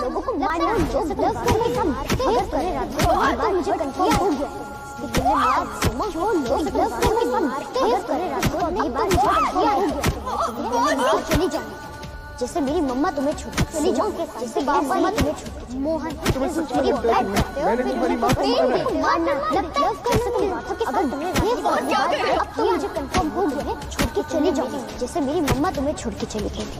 लोगों को मारना, लोग ब्लफ करके सब मारते हैं। अगर बात मुझे कंफर्म हो गया कि तुमने मार जो लोग ब्लफ करके सब मारते हैं, अभी बात मुझे कंफर्म हो गया तो चली जाना। जैसे मेरी मम्मा तुम्हें छोड़ चली जाओ, जैसे पापा ने तुम्हें छोड़। मोहन मेरी बात करते हो, फिर को मारना ब्लफ कर सकते हो। अगर ये बात अब तो मुझे कंफर्म हो गया है, छोड़ के चली जाओ जैसे मेरी मम्मा तुम्हें छोड़ के चली गई थी।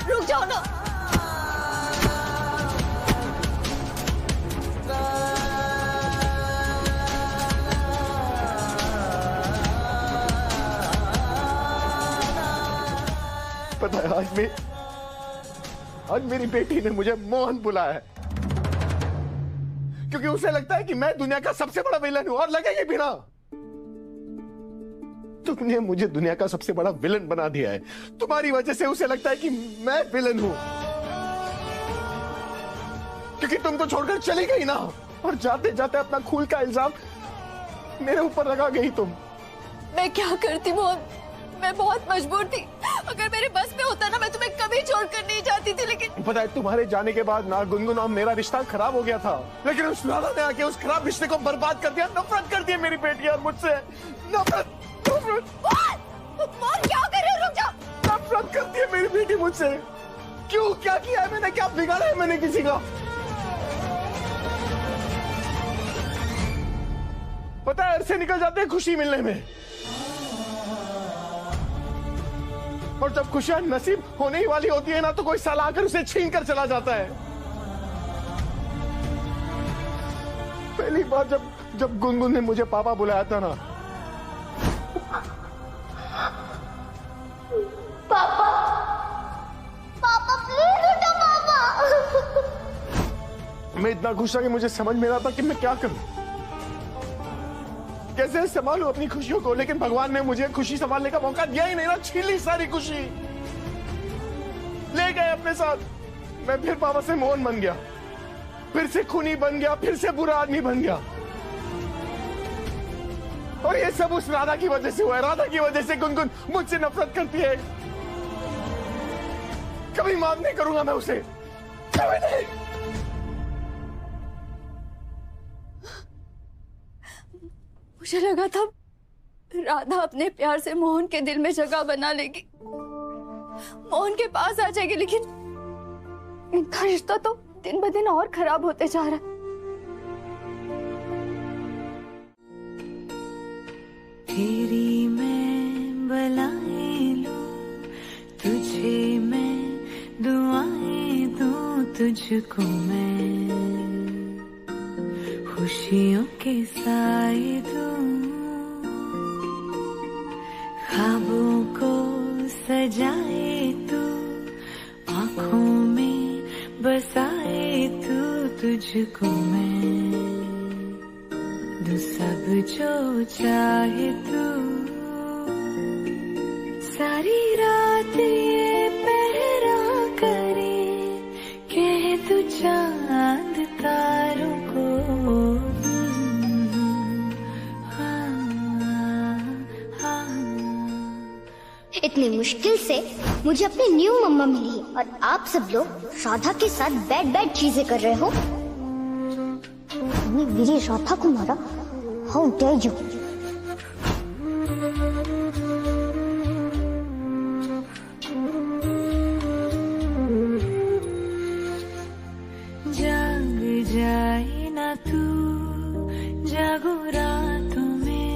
रुक जाओ ना। पता है आज मेरी बेटी ने मुझे मोहन बुलाया है क्योंकि उसे लगता है कि मैं दुनिया का सबसे बड़ा विलन हूं। और लगेगी भी ना, तुमने मुझे दुनिया का सबसे बड़ा विलन बना दिया है। तुम्हारी वजह से उसे लगता है कि मैं विलन हूं क्योंकि तुम तो छोड़कर चली गई ना, और जाते जाते अपना खून का इल्जाम मेरे ऊपर लगा गई तुम। मैं क्या करती मोहन, मैं बहुत मजबूर थी। अगर मेरे बस में होता ना, मैं तुम्हें कभी छोड़कर नहीं जाती थी। लेकिन पता है, तुम्हारे जाने के बाद ना गुनगुन और मेरा रिश्ता खराब हो गया था, लेकिन उस राधा ने आके उस खराब रिश्ते को बर्बाद कर दिया। नफरत कर दी मेरी बेटी और मुझसे। नफरत क्या कर रहे हो? रुक जाओ। नफरत करती है मेरी बेटी मुझसे। क्यों? क्या किया है मैंने? क्या बिगाड़ा है मैंने किसी का? पता है, अरसे निकल जाते हैं खुशी मिलने में, और जब खुशियां नसीब होने ही वाली होती है ना, तो कोई साला आकर उसे छीन कर चला जाता है। पहली बार जब गुनगुन ने मुझे पापा बुलाया था ना, पापा पापा प्लीज उठो पापा। मैं इतना खुश था कि मुझे समझ में आ रहा था कि मैं क्या करूं, कैसे संभालूं अपनी खुशियों को। लेकिन भगवान ने मुझे खुशी संभालने का मौका दिया ही नहीं ना, छीन ली सारी खुशी, ले गए अपने साथ। मैं फिर पापा से मोहन बन गया, फिर से खूनी बन गया, फिर से बुरा आदमी बन गया। और ये सब उस राधा की वजह से हुआ है। राधा की वजह से गुनगुन मुझसे नफरत करती है। कभी माफ नहीं करूंगा मैं उसे, कभी नहीं। मुझे लगा था राधा अपने प्यार से मोहन के दिल में जगह बना लेगी, मोहन के पास आ जाएगी, लेकिन इनका रिश्ता तो दिन ब दिन और खराब होते जा रहा है। तेरी मैं बलाएं लूं, तुझे मैं दुआएं दूं, तुझको मैं खुशियों के साए दूं, ख्वाबों को सजाए तू, आँखों में बसाए तू, तुझको मैं दूं सब जो चाहे तू। सारी रात ये पहरा करे, कह तू चांद तारों को। इतनी मुश्किल से मुझे अपनी न्यू मम्मा मिली है, और आप सब लोग राधा के साथ बैड चीजें कर रहे हो। तुमने मेरी राधा को मारा, हाउ डेयर यू। जाग जाए ना तू, जागो रातों में,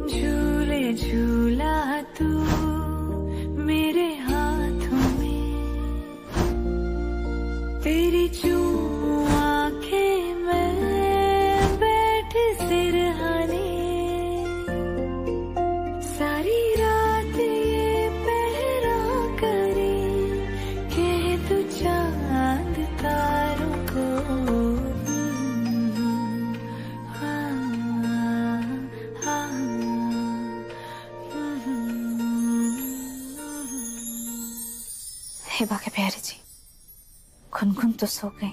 झूले झूला तू मेरे हाथों में, तेरी चूम आंखें में बैठ सिरहाने, सारी रात ये पहरा करे, कह तू चांद तारों को। हेबा के प्यारी जी, गुनगुन तो सो गई।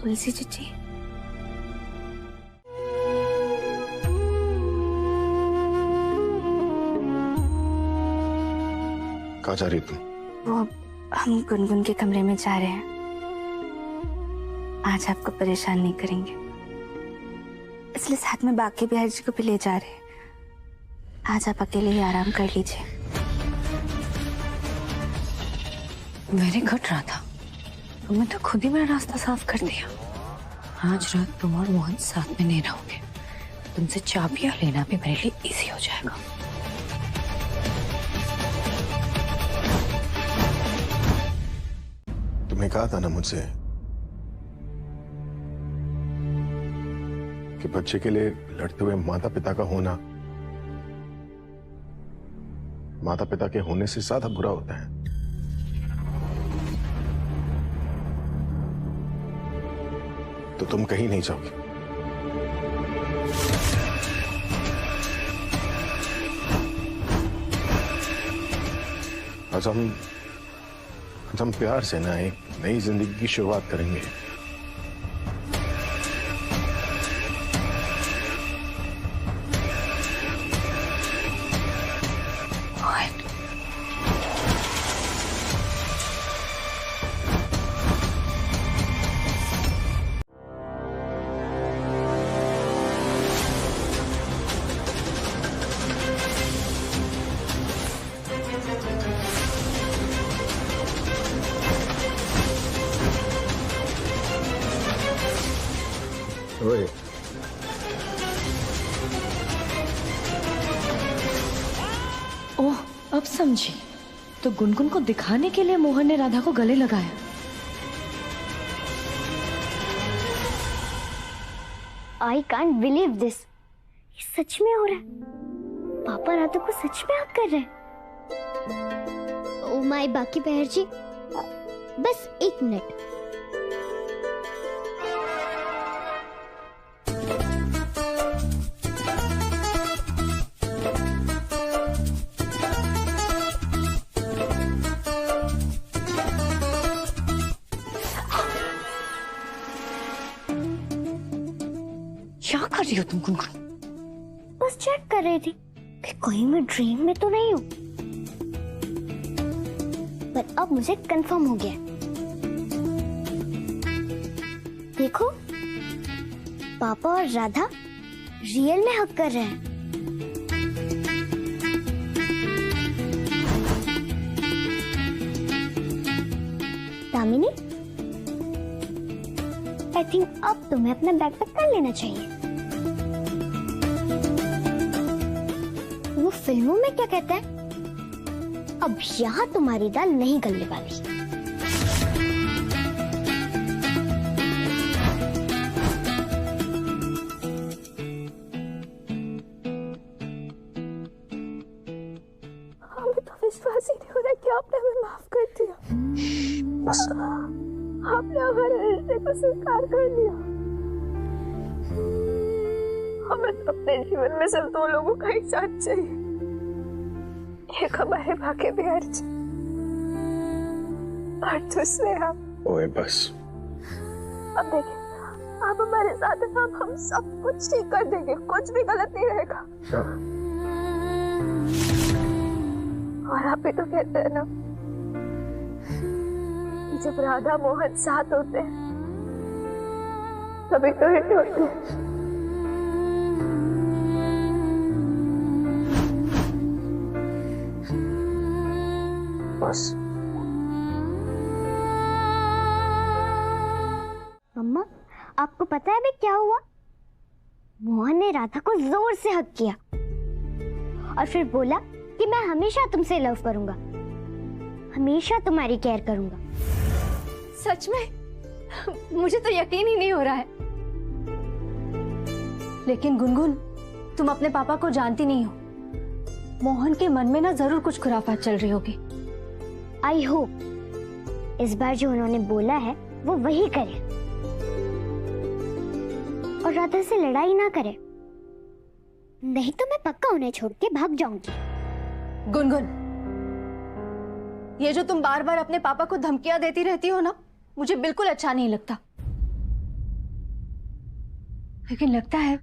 तुलसी चीची, कहाँ जा रही तुम? वो हम गुनगुन के कमरे में जा रहे हैं। आज आपको परेशान नहीं करेंगे, इसलिए साथ में बाकी बिहारी जी को भी ले जा रहे हैं। आज आप अकेले ही आराम कर लीजिए। वेरी गुड राधा, तुमने तो खुद ही मेरा रास्ता साफ कर दिया। आज रात तुम और मोहन साथ में नहीं रहोगे, तुमसे चाबियां लेना भी मेरे लिए इजी हो जाएगा। तुमने कहा था ना मुझसे कि बच्चे के लिए लड़ते हुए माता पिता का होना माता पिता के होने से ज्यादा बुरा होता है। तो तुम कहीं नहीं जाओगी। आज हम प्यार से ना एक नई जिंदगी की शुरुआत करेंगे। ओए, ओह, अब समझी। तो गुनगुन को दिखाने के लिए मोहन ने राधा को गले लगाया। I can't believe this. ये सच में हो रहा है। पापा राधा को सच में हक कर रहे हैं। ओ माय बाकी बहर जी, बस 1 मिनट। क्या कर रही हो तुम गुनगुन? बस चेक कर रही थी कि कहीं मैं ड्रीम में तो नहीं हूँ। पर अब मुझे कंफर्म हो गया। देखो, पापा और राधा रियल में हक कर रहे हैं। दामिनी, आई थिंक अब तुम्हें अपना बैग पैक कर लेना चाहिए। वो फिल्मों में क्या कहते हैं, अब यहाँ तुम्हारी दाल नहीं गलने वाली। हमें तो विश्वास ही नहीं हो रहा कि आपने हमें माफ कर दिया। बस आपने हमारे रिश्ते को स्वीकार कर लिया। हमें तो अपने जीवन में सिर्फ 2 लोगों का ही साथ चाहिए, एक हमारे बाकी बिहार जी और दूसरे आप। ओए बस। अब देखिए, आप हमारे साथ हैं, हम सब कुछ ठीक कर देंगे, कुछ भी गलत नहीं रहेगा। और आप ही तो कहते हैं ना, जब राधा मोहन साथ होते हैं तभी तो हिट होते हैं। बस मम्मा, आपको पता है अभी क्या हुआ? मोहन ने राधा को जोर से हक किया और फिर बोला कि मैं हमेशा तुमसे लव करूंगा, हमेशा तुम्हारी केयर करूंगा। सच में? मुझे तो यकीन ही नहीं हो रहा है। लेकिन गुनगुन, तुम अपने पापा को जानती नहीं हो। मोहन के मन में ना जरूर कुछ खुराफात चल रही होगी। आई होप इस बार जो उन्होंने बोला है वो वही करे और राधा से लड़ाई ना करे, नहीं तो मैं पक्का उन्हें छोड़ के भाग जाऊंगी। गुनगुन, ये जो तुम बार बार अपने पापा को धमकियां देती रहती हो ना, मुझे बिल्कुल अच्छा नहीं लगता। लेकिन लगता है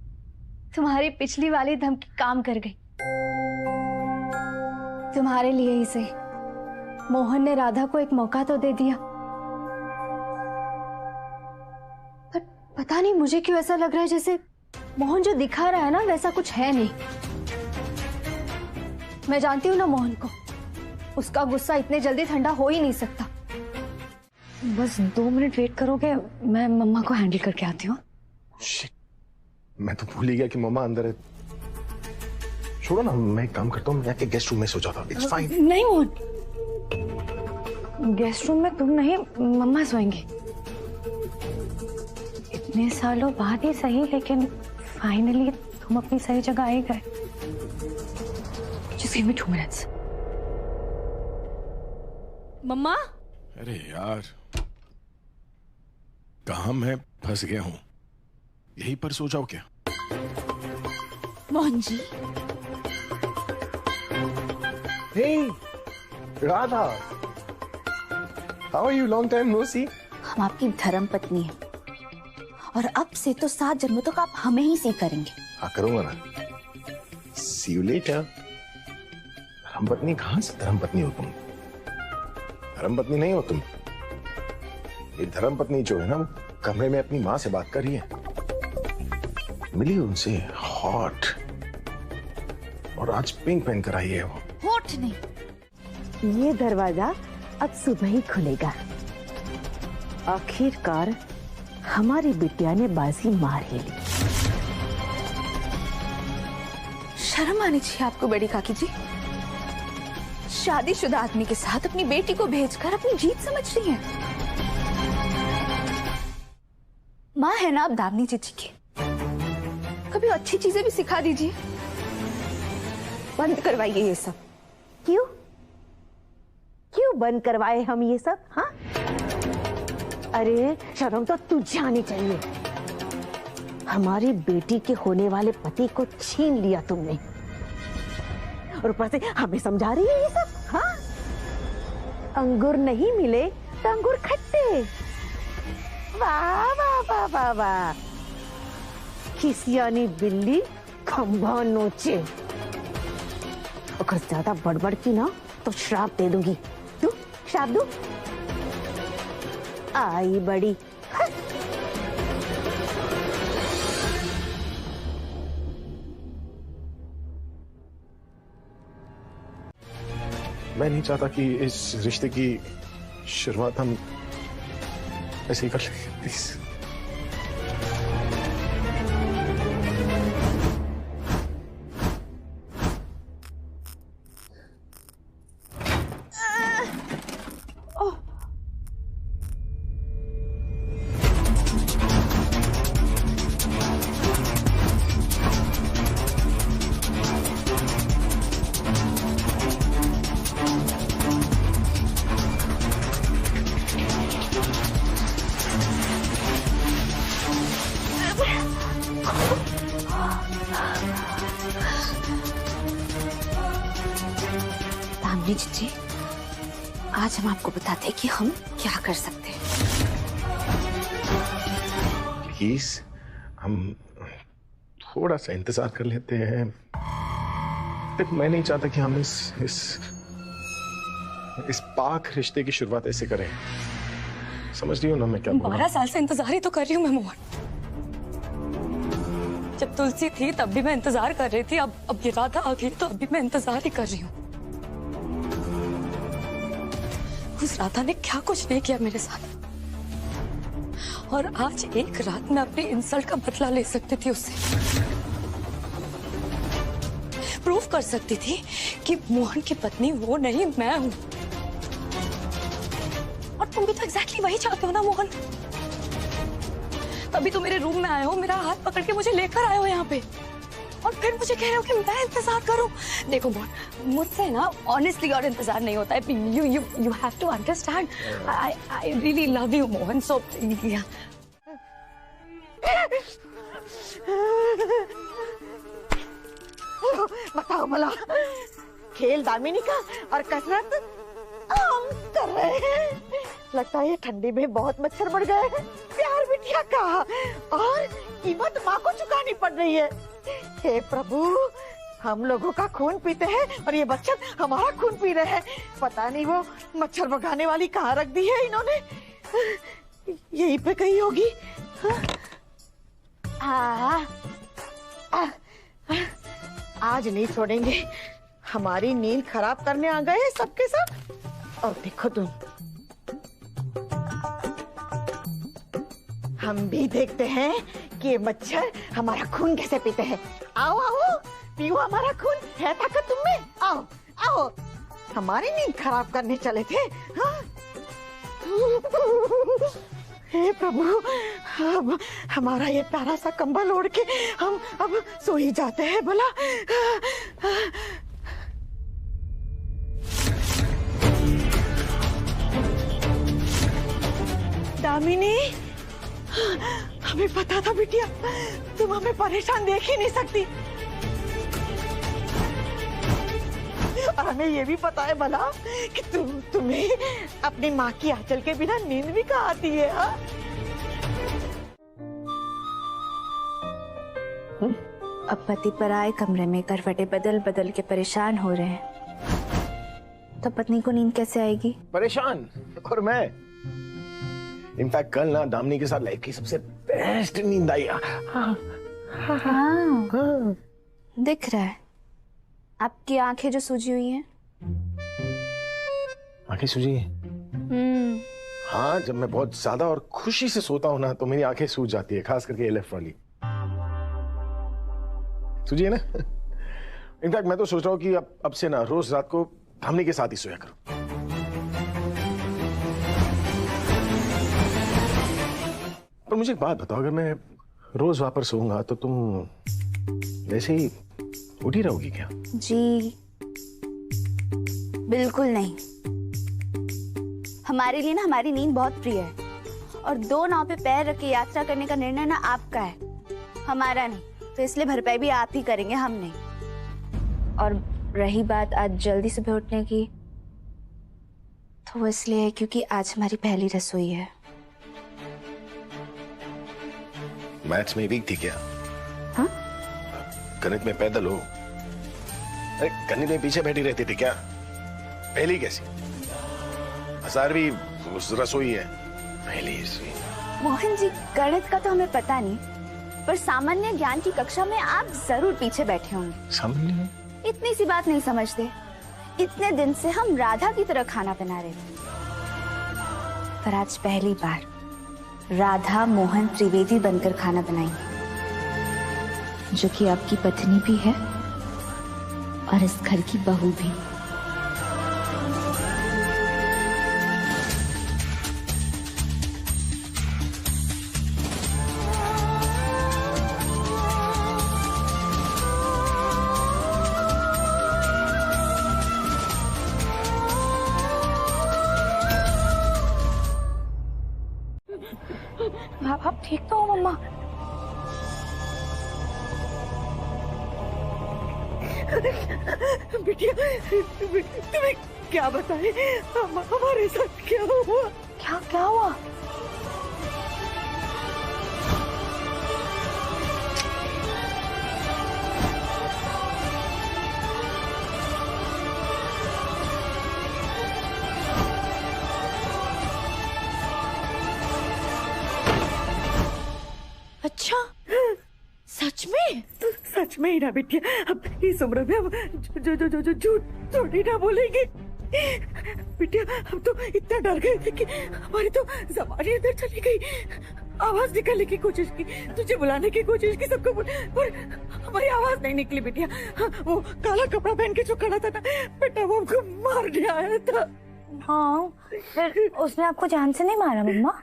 तुम्हारी पिछली वाली धमकी काम कर गई। तुम्हारे लिए ही सही, मोहन ने राधा को एक मौका तो दे दिया, पर पता नहीं मुझे क्यों ऐसा लग रहा है जैसे मोहन जो दिखा रहा है ना वैसा कुछ है नहीं। मैं जानती हूँ ना मोहन को, उसका गुस्सा इतने जल्दी ठंडा हो ही नहीं सकता। बस 2 मिनट वेट करोगे, मैं मम्मा को हैंडल करके आती हूँ। Shit, मैं तो भूल ही गया कि मम्मा अंदर है। छोड़ो ना, मैं एक काम करता हूँ, मैं जाके गेस्ट रूम में सो जाता हूँ। It's fine। नहीं मोहन, गेस्ट रूम में तुम नहीं, मम्मा सोएंगी। इतने सालों बाद ही सही, लेकिन फाइनली तुम अपनी सही जगह आ गए। Just give me 2 minutes। मम्मा, अरे यार, कहाँ मैं फंस गया हूँ? यहीं पर सो जाओ क्या? Mohan ji. Hey, Radha, how are you? Long time no see। हम आपकी धर्म पत्नी हैं और अब से तो 7 जन्मों तक आप हमें ही सी करेंगे। हाँ करूंगा ना। See you later। धर्मपत्नी कहाँ से धर्मपत्नी हो तुम? धर्मपत्नी नहीं हो तुम। ये धर्मपत्नी जो है ना, वो कमरे में अपनी माँ से बात कर रही है। मिली उनसे हॉट, और आज पिंक पहन कर आई है वो। होठ नहीं, ये दरवाजा अब सुबह ही खुलेगा। आखिरकार हमारी बिटिया ने बाजी मार ही ली। शर्म आनी चाहिए आपको बड़ी काकी जी। शादीशुदा आदमी के साथ अपनी बेटी को भेजकर अपनी जीत समझ रही है। माँ है ना आप दामनी चीची की, कभी अच्छी चीजें भी सिखा दीजिए। बंद करवाइए ये सब। क्यों क्यों बंद करवाए हम ये सब? हाँ, अरे शर्म तो तुझे आनी चाहिए। हमारी बेटी के होने वाले पति को छीन लिया तुमने, और ऊपर से हमें समझा रही है ये सब। हाँ, अंगूर नहीं मिले तो अंगूर खट्टे। वाह वाह वाह वाह वाह, खिसियानी बिल्ली खंभा नोचे। अगर ज्यादा बड़बड़ की ना तो श्राप दे दूंगी। तू श्राप दू? आई बड़ी। मैं नहीं चाहता कि इस रिश्ते की शुरुआत हम ऐसे ही कर लें, प्लीज। दामनी चीची, आज हम आपको बताते हैं कि हम क्या कर सकते हैं। प्लीज, हम थोड़ा सा इंतजार कर लेते हैं। मैं नहीं चाहता कि हम इस पाक रिश्ते की शुरुआत ऐसे करें। समझ रही हो ना मैं क्या बोल रहा हूं? 12 साल से इंतजार ही तो कर रही हूँ मैं मोहन। जब तुलसी थी तब भी मैं इंतजार कर रही थी, अब ये राधा आ गई तो अभी मैं इंतजार ही कर रही हूँ। उस राधा ने क्या कुछ नहीं किया मेरे साथ, और आज एक रात में अपनी इंसल्ट का बदला ले सकती थी उससे। प्रूव कर सकती थी कि मोहन की पत्नी वो नहीं मैं हूं। और तुम भी तो एग्जैक्टली वही चाहते हो ना मोहन। तभी तो मेरे रूम में आए हो, मेरा हाथ पकड़ के मुझे लेकर आए हो यहाँ पे, और फिर मुझे कह रहे हो कि मैं इंतजार करूं। देखो मोहन, मुझसे ना ऑनेस्टली और इंतजार नहीं होता है। You have to understand, I really love you Mohan. So बताओ भला, खेल दामिनी का और कसरत हम कर रहे हैं। लगता है ये ठंडी में बहुत मच्छर बढ़ गए हैं। प्यार बिटिया का और कीमत माँ को चुकानी पड़ रही है। हे प्रभु, हम लोगों का खून पीते हैं और ये बच्चे हमारा खून पी रहे हैं। पता नहीं वो मच्छर भगाने वाली कहाँ रख दी है इन्होंने। यहीं पे कहीं होगी। आज नहीं छोड़ेंगे। हमारी नींद खराब करने आ गए हैं सबके सब। और देखो तुम, हम भी देखते हैं कि ये मच्छर हमारा खून कैसे पीते हैं। आओ आओ, पियो हमारा खून, है ताकत तुम में। आओ आओ, हमारी नींद खराब करने चले थे। हाँ? हे प्रभु, अब हमारा ये प्यारा सा कंबल ओढ़ के हम अब सो ही जाते हैं भला। दामिनी, हमें पता था बिटिया, तुम हमें परेशान देख ही नहीं सकती। और हमें ये भी पता है भला कि तुम्हें अपनी माँ की आंचल के बिना नींद भी कहाँ आती है। हाँ? अब पति पराए कमरे में करवटें बदल बदल के परेशान हो रहे हैं, तो पत्नी को नींद कैसे आएगी? परेशान? और मैं इनफैक्ट कल ना दामिनी के साथ लाइफ की सबसे बेस्ट नींद आई। हाँ, दिख रहा है। आपकी आंखें जो सूजी हुई हैं। आंखें सूजी हैं? हाँ, जब मैं बहुत ज्यादा और खुशी से सोता हूँ ना तो मेरी आंखें सूज जाती है, खास करके लेफ्ट वाली। सूजी है ना? इनफैक्ट मैं तो सोच रहा हूँ कि अब से ना रोज रात को दामिनी के साथ ही सोया करूँ। पर मुझे एक बात बताओ, अगर मैं रोज वहां पर सोऊंगा तो तुम वैसे ही उठी रहोगी क्या? जी बिल्कुल नहीं। हमारे लिए ना हमारी नींद बहुत प्रिय है, और दो नाव पे पैर रख के यात्रा करने का निर्णय ना आपका है, हमारा नहीं। तो इसलिए भरपाई भी आप ही करेंगे, हम नहीं। और रही बात आज जल्दी सुबह उठने की, तो वो इसलिए है क्योंकि आज हमारी पहली रसोई है। मैथ्स में वीक थी क्या? हाँ? गणित में पैदल हो? अरे गणित में पीछे बैठी रहती थी क्या? पहली कैसी? 1000वीं रसोई है, पहली रसोई। मोहन जी, गणित का तो हमें पता नहीं, पर सामान्य ज्ञान की कक्षा में आप जरूर पीछे बैठे होंगे। सामान्य? इतनी सी बात नहीं समझते। इतने दिन से हम राधा की तरह खाना बना रहे थे, पर आज पहली बार राधा मोहन त्रिवेदी बनकर खाना बनाएंगे, जो कि आपकी पत्नी भी है और इस घर की बहू भी। आप ठीक तो हो मम्मा? बिटिया, तुम्हें क्या बताए हमारे साथ क्या हुआ? क्या हुआ? अच्छा, सच में? सच में ही ना बिटिया, अब इस उम्र में हम जो झूठ थोड़ी ना बोलेंगे। बिटिया, हम तो इतना डर गए थे कि हमारी तो ज़बान ही अंदर चली गई। आवाज निकालने की कोशिश की, तुझे बुलाने की कोशिश की, सबको पर हमारी आवाज नहीं निकली बिटिया। वो काला कपड़ा पहन के जो खड़ा था ना बेटा, वो हमको मारने आया था। हाँ, फिर उसने आपको जान से नहीं मारा मम्मा?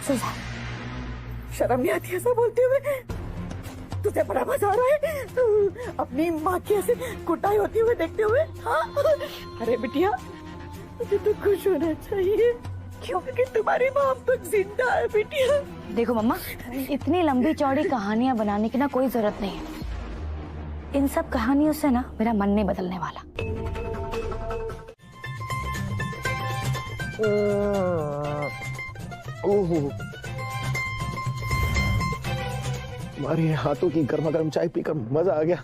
सजा। शर्म नहीं आती ऐसा बोलते हुए? तुझे बड़ा मजा आ रहा है अपनी माँ की ऐसे कुटाई होती हुए देखते हुए? हाँ? अरे बिटिया, तुझे तो खुश होना चाहिए, क्योंकि तुम्हारी माँ अब तक जिंदा है बिटिया। देखो मम्मा, इतनी लंबी चौड़ी कहानियां बनाने की ना कोई जरूरत नहीं है। इन सब कहानियों से ना मेरा मन नहीं बदलने वाला। तुम्हारे हाथों की गर्मा गर्म चाय पीकर मजा आ गया।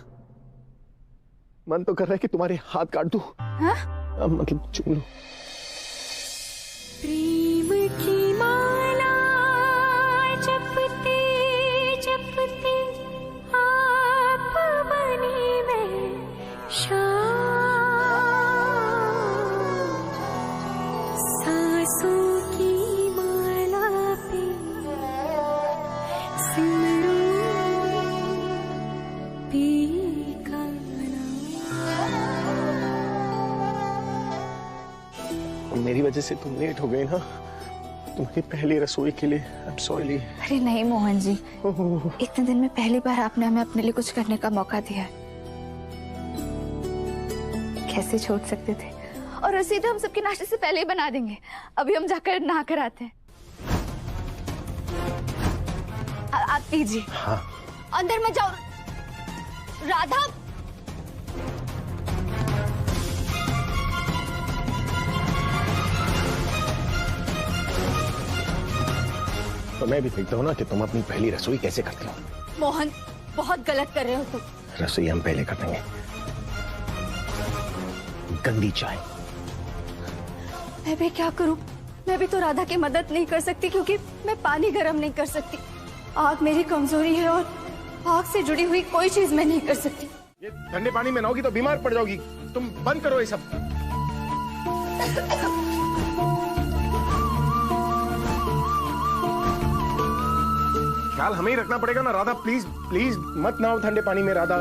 मन तो कर रहा है कि तुम्हारे हाथ काट दूं। हाँ? मतलब चूम लो। प्रेम की माला जपते जपते आप बनी मैं शाम, सांसों की माला पे सिमरूं पी का मेरी वजह से तुम लेट हो गई ना, तुम्हारी पहली रसोई के लिए आई एम सॉरी। अरे नहीं मोहन जी, इतने दिन में पहली बार आपने हमें अपने लिए कुछ करने का मौका दिया है, कैसे छोड़ सकते थे। और रसीद हम सबके नाश्ते से पहले ही बना देंगे। अभी हम जाकर नहा कर आते हैं। आप पीजिए। हाँ। अंदर मत जाओ राधा। तो मैं भी देखता हूँ ना कि तुम अपनी पहली रसोई कैसे करती हो। मोहन बहुत गलत कर रहे हो तुम। रसोई हम पहले कर देंगे। गंदी चाय। मैं भी क्या करूं? मैं भी तो राधा की मदद नहीं कर सकती क्योंकि मैं पानी गर्म नहीं कर सकती। आग मेरी कमजोरी है और आग से जुड़ी हुई कोई चीज मैं नहीं कर सकती। ये ठंडे पानी में नहाओगी तो बीमार पड़ जाओगी। तुम बंद करो ये सब। ख्याल हमें ही रखना पड़ेगा ना राधा। प्लीज प्लीज मत नहाओ ठंडे पानी में राधा।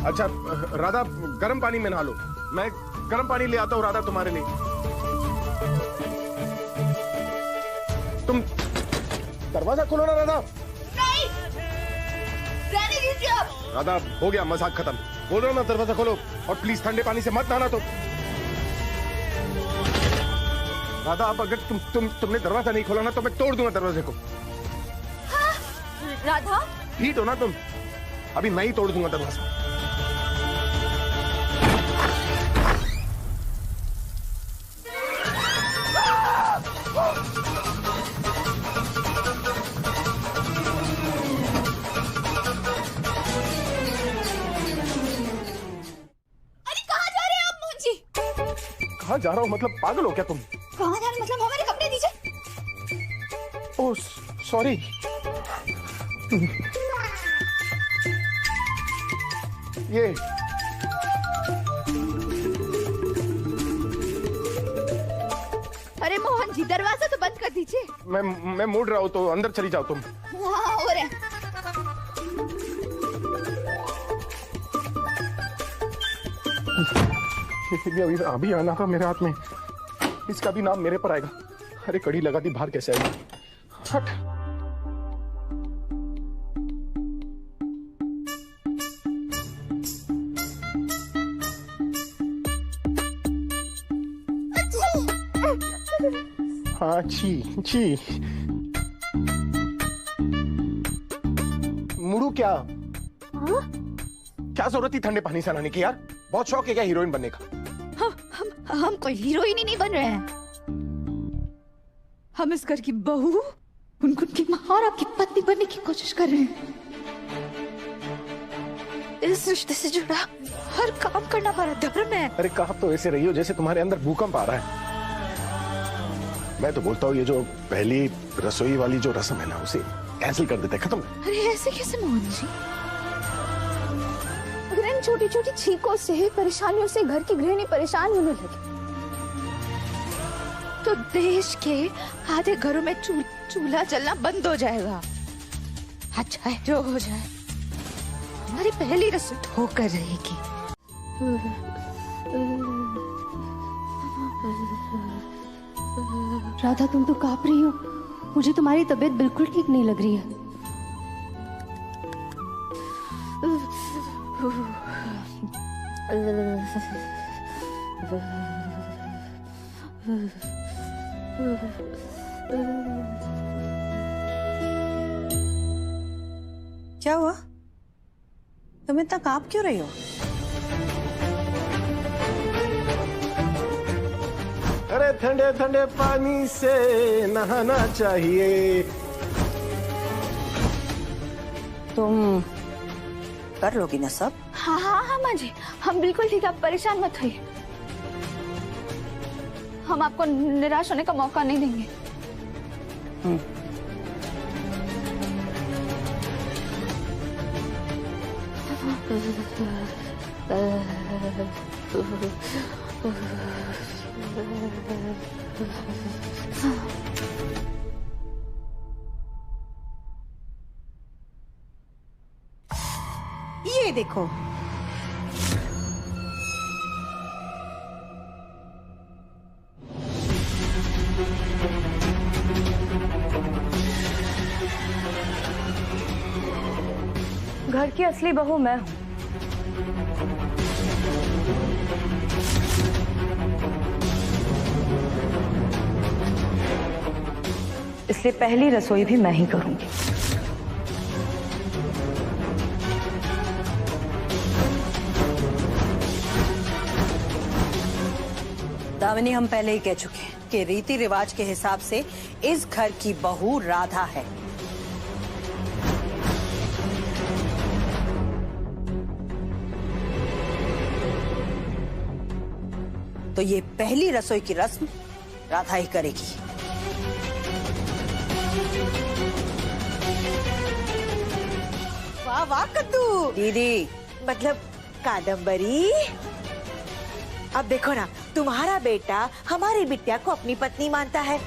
अच्छा राधा गर्म पानी में नहा लो। मैं गर्म पानी ले आता हूँ राधा तुम्हारे लिए। तुम दरवाजा खोलो ना राधा। नहीं, रहने दीजिए आप। राधा हो गया मजाक खत्म। बोल रहा हूँ ना दरवाजा खोलो और प्लीज ठंडे पानी से मत नहाना। तो राधा अब अगर तुमने दरवाजा नहीं खोला ना तो मैं तोड़ दूंगा दरवाजे को। हाँ? राधा ठीक हो ना तुम? अभी मैं ही तोड़ दूंगा दरवाजा। अरे कहाँ जा रहे हैं आप मोहन जी? कहाँ जा रहा हूँ मतलब पागल हो क्या तुम? कहाँ जा रहे हैं मतलब हमारे कपड़े दीजिए। Oh sorry. ये अरे मोहन जी दरवाजा तो बंद कर दीजिए। मैं मुड़ रहा हूँ तो अंदर चली जाओ तुम। हाँ हो रहा है। अभी अभी आना था मेरे हाथ में। इसका भी नाम मेरे पर आएगा। अरे कड़ी लगा दी बाहर कैसे आएगी? हट। हाँ छी छी। मुड़ू क्या? क्या जरूरत थी ठंडे पानी से नहाने की यार? बहुत शौक है क्या हीरोइन बनने का? हम कोई हीरोइन ही नहीं बन रहे हैं। हम इस घर की बहू, उनकी माँ और आपकी पत्नी बनने की कोशिश कर रहे हैं। इस रिश्ते से जुड़ा हर काम करना हमारा धर्म है। अरे कहा तो ऐसे रही हो जैसे तुम्हारे अंदर भूकंप आ रहा है। मैं तो बोलता हूँ ये जो पहली रसोई वाली जो रस्म है ना उसे कैंसिल कर देते, खत्म। अरे ऐसे कैसे मोहन जी? अगर इन छोटी छोटी छींकों से, परेशानियों से घर की गृहिणी परेशान होने लगे तो देश के आधे घरों में चूल्हा जलना बंद हो जाएगा। अच्छा है जो हो जाए, हमारी पहली रसोई होकर रहेगी। राधा तुम तो कांप रही हो। मुझे तुम्हारी तबीयत बिल्कुल ठीक नहीं लग रही है। क्या हुआ? तुम इतना कांप क्यों रही हो? अरे ठंडे ठंडे पानी से नहाना चाहिए। तुम कर लोगी ना सब? हाँ हाँ हाँ माँ जी, हम बिल्कुल ठीक, आप परेशान मत होइए। हम आपको निराश होने का मौका नहीं देंगे। ये देखो, घर की असली बहू मैं हूँ। इसलिए पहली रसोई भी मैं ही करूंगी। दामिनी, हम पहले ही कह चुके हैं कि रीति रिवाज के हिसाब से इस घर की बहू राधा है। तो ये पहली रसोई की रस्म राधा ही करेगी। वाह वाह कद्दू दीदी, मतलब कादम्बरी। अब देखो ना, तुम्हारा बेटा हमारी बिटिया को अपनी पत्नी मानता है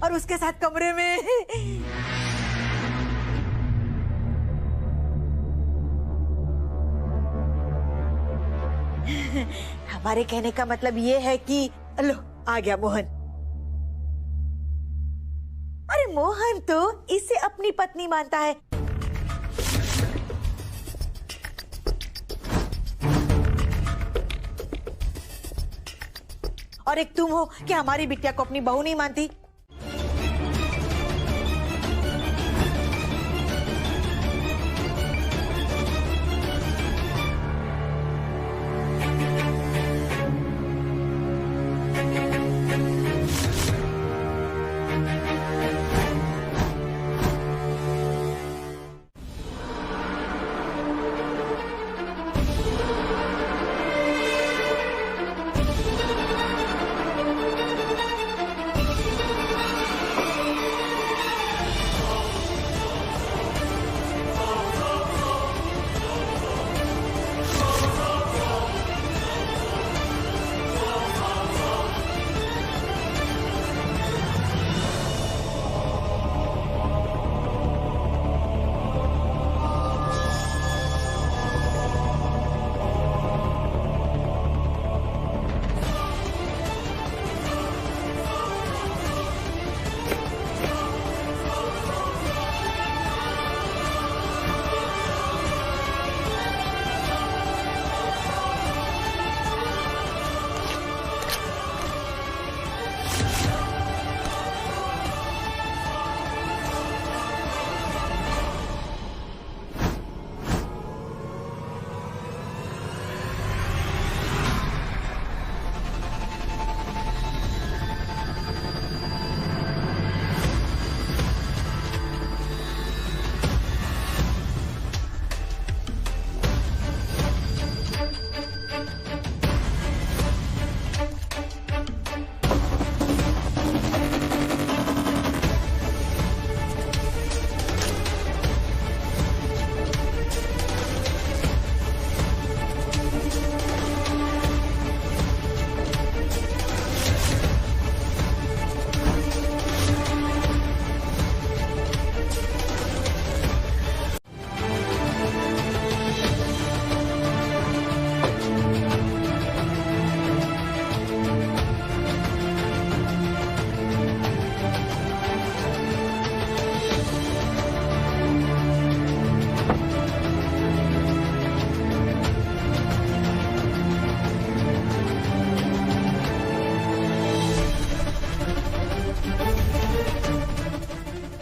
और उसके साथ कमरे में हमारे कहने का मतलब ये है कि लो आ गया मोहन। अरे मोहन तो इसे अपनी पत्नी मानता है। और एक तुम हो कि हमारी बिटिया को अपनी बहू नहीं मानती।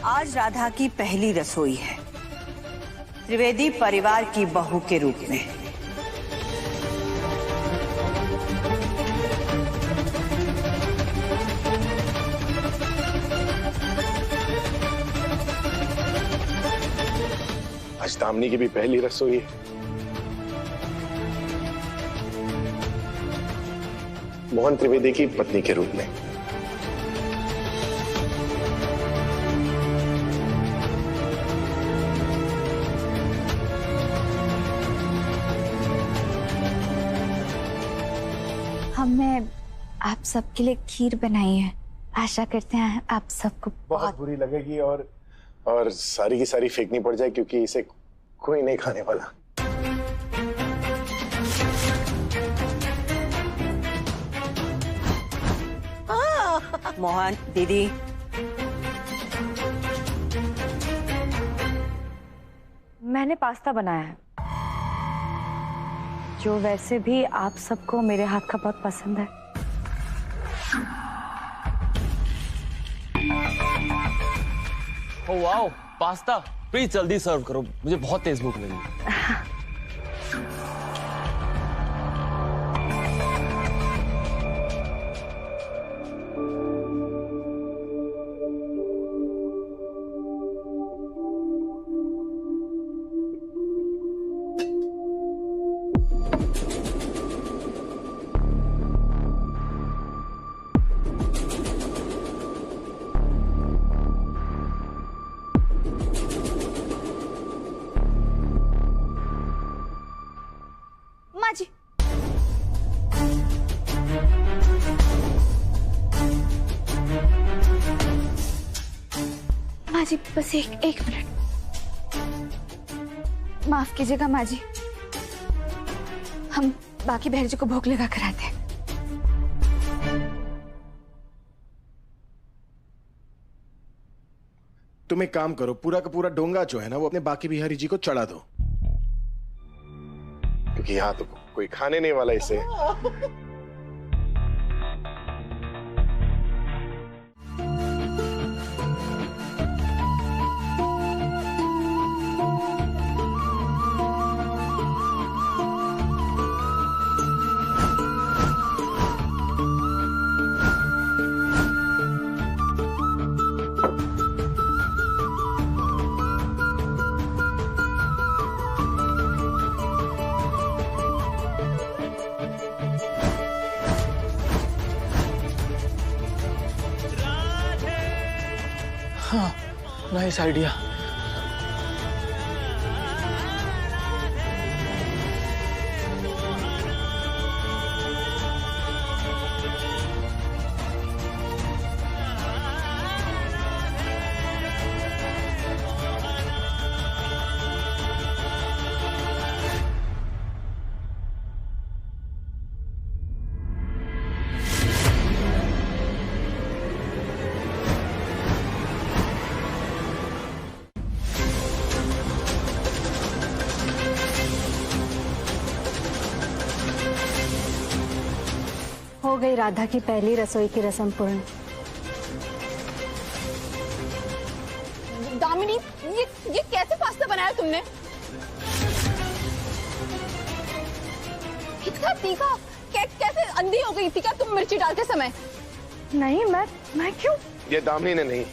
आज राधा की पहली रसोई है, त्रिवेदी परिवार की बहू के रूप में। आज दामिनी की भी पहली रसोई है। मोहन त्रिवेदी की पत्नी के रूप में। हमने आप सबके लिए खीर बनाई है। आशा करते हैं आप सबको बहुत बुरी लगेगी और सारी की सारी फेंकनी पड़ जाए, क्योंकि इसे कोई नहीं खाने वाला। मोहन दीदी, मैंने पास्ता बनाया है जो वैसे भी आप सबको मेरे हाथ का बहुत पसंद है। ओह वाओ, पास्ता प्लीज जल्दी सर्व करो, मुझे बहुत तेज भूख लगी। माँ जी, माँ जी बस एक मिनट, माफ कीजिएगा माँ जी, हम बाकी बहर जी को भोग लगा कर आते हैं। तुम एक काम करो, पूरा का पूरा डोंगा जो है ना वो अपने बाकी बिहारी जी को चढ़ा दो, क्योंकि यहाँ तो कोई खाने नहीं वाला इसे। हाँ, नाइस आइडिया। हो गई राधा की पहली रसोई की रस्म पूर्ण। दामिनी, ये कैसे पास्ता बनाया तुमने? इतना तीखा, कैसे अंधी हो गई थी क्या तुम मिर्ची डालते समय? नहीं, मैं क्यों? ये दामिनी ने नहीं,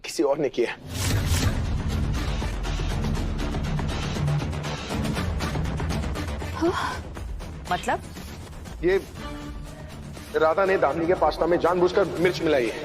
किसी और ने किया। मतलब? ये राधा ने दामिनी के पास्ता में जानबूझकर मिर्च मिलाई है।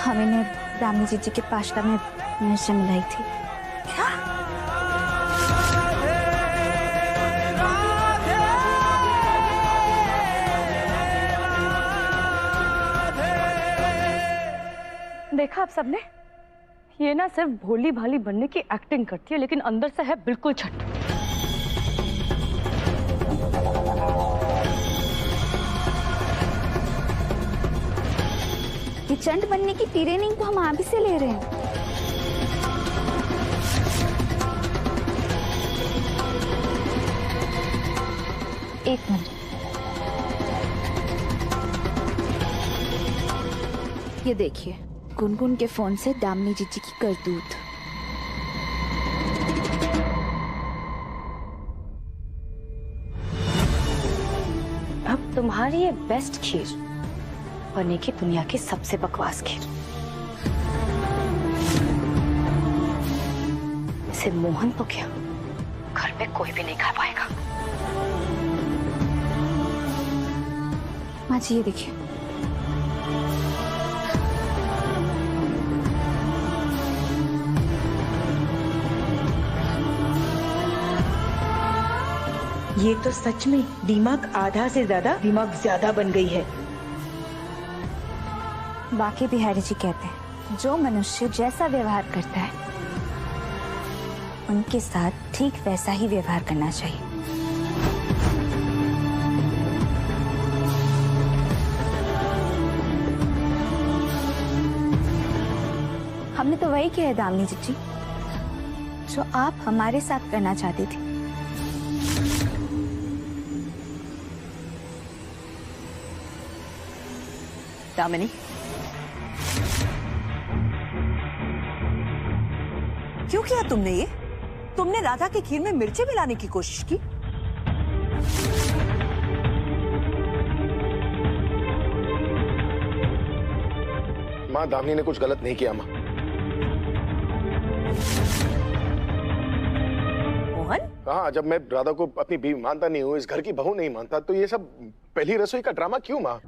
हमने दामिनी जी के पास्ता में मिर्च मिलाई थी। देखा आप सबने, ये ना सिर्फ भोली भाली बनने की एक्टिंग करती है, लेकिन अंदर से है बिल्कुल छट। ये चंड बनने की ट्रेनिंग तो हम आप ही से ले रहे हैं। एक मिनट, ये देखिए, गुनगुन के फोन से दामिनी जीजी की करतूत। अब तुम्हारी ये बेस्ट खीर बनेगी दुनिया की सबसे बकवास खीर। इसे मोहन तो क्या, घर में कोई भी नहीं खा पाएगा। माँ जी ये देखिए, ये तो सच में दिमाग आधा से ज्यादा दिमाग ज्यादा बन गई है। बाकी बिहारी जी कहते हैं जो मनुष्य जैसा व्यवहार करता है उनके साथ ठीक वैसा ही व्यवहार करना चाहिए। हमने तो वही किया है दामिनी जीजी, जो आप हमारे साथ करना चाहती थी। दामिनी, क्यों किया तुमने ये? तुमने राधा की खीर में मिर्ची मिलाने की कोशिश की। माँ, दामिनी ने कुछ गलत नहीं किया माँ। मोहन? हाँ, जब मैं राधा को अपनी बीवी मानता नहीं हूँ, इस घर की बहू नहीं मानता, तो ये सब पहली रसोई का ड्रामा क्यों माँ?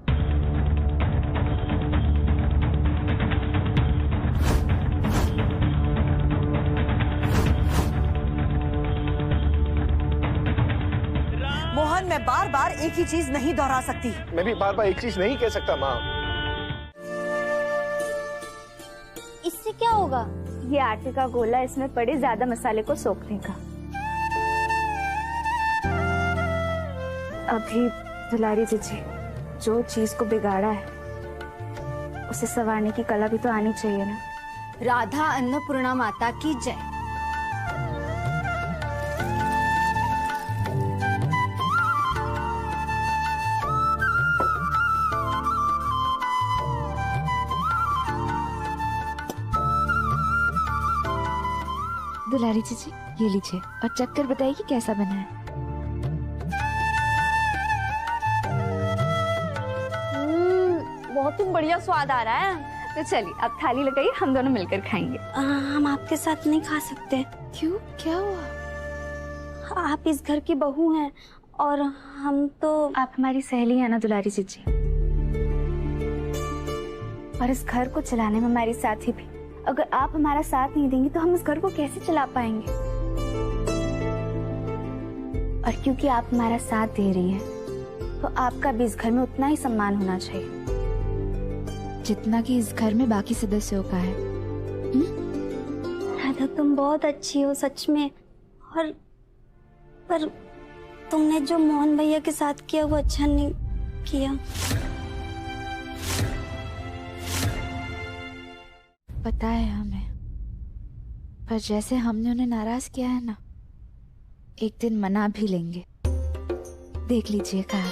मोहन, मैं बार बार एक ही चीज नहीं दोहरा सकती। मैं भी बार बार एक चीज नहीं कह सकता माँ। इससे क्या होगा? ये आटे का गोला इसमें पड़े ज्यादा मसाले को सोखने का। अभी दुलारी जीजी, जो चीज को बिगाड़ा है उसे संवारने की कला भी तो आनी चाहिए ना। राधा अन्नपूर्णा माता की जय। दुलारी जीजी ये लीजिए और चख कर बताइए कैसा बना है। बहुत ही बढ़िया स्वाद आ रहा है। तो चलिए अब थाली लगाइए, हम दोनों मिलकर खाएंगे। हम आपके साथ नहीं खा सकते। क्यों, क्या हुआ? आप इस घर की बहू हैं और हम तो। आप हमारी सहेली है ना दुलारी जीजी, और इस घर को चलाने में हमारी साथी भी। अगर आप हमारा साथ नहीं देंगी तो हम इस घर को कैसे चला पाएंगे? और क्योंकि आप हमारा साथ दे रही हैं, तो आपका भी इस घर में उतना ही सम्मान होना चाहिए जितना कि इस घर में बाकी सदस्यों का है। राधा, तुम बहुत अच्छी हो सच में। और पर तुमने जो मोहन भैया के साथ किया वो अच्छा नहीं किया। पता है हमें, पर जैसे हमने उन्हें नाराज किया है ना, एक दिन मना भी लेंगे। देख लीजिएगा।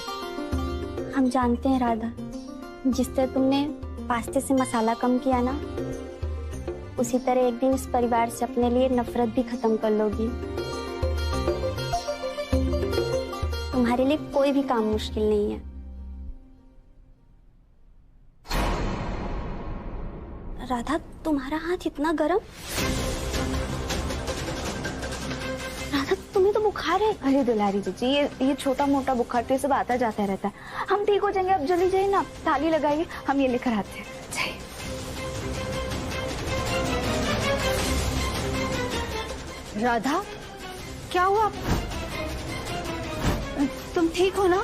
हम जानते हैं राधा, जिस तरह तुमने पास्ते से मसाला कम किया ना, उसी तरह एक दिन इस परिवार से अपने लिए नफरत भी खत्म कर लोगी। तुम्हारे लिए कोई भी काम मुश्किल नहीं है। राधा, तुम्हारा हाथ इतना गर्म। राधा, तुम्हें तो बुखार है। अरे दुलारी जीजी, ये छोटा मोटा बुखार तो ये सब आता जाता रहता है। हम ठीक हो जाएंगे। अब जल्दी जाइए ना, थाली लगाइए, हम ये लेकर आते हैं। जाइए। राधा, क्या हुआ? तुम ठीक हो ना?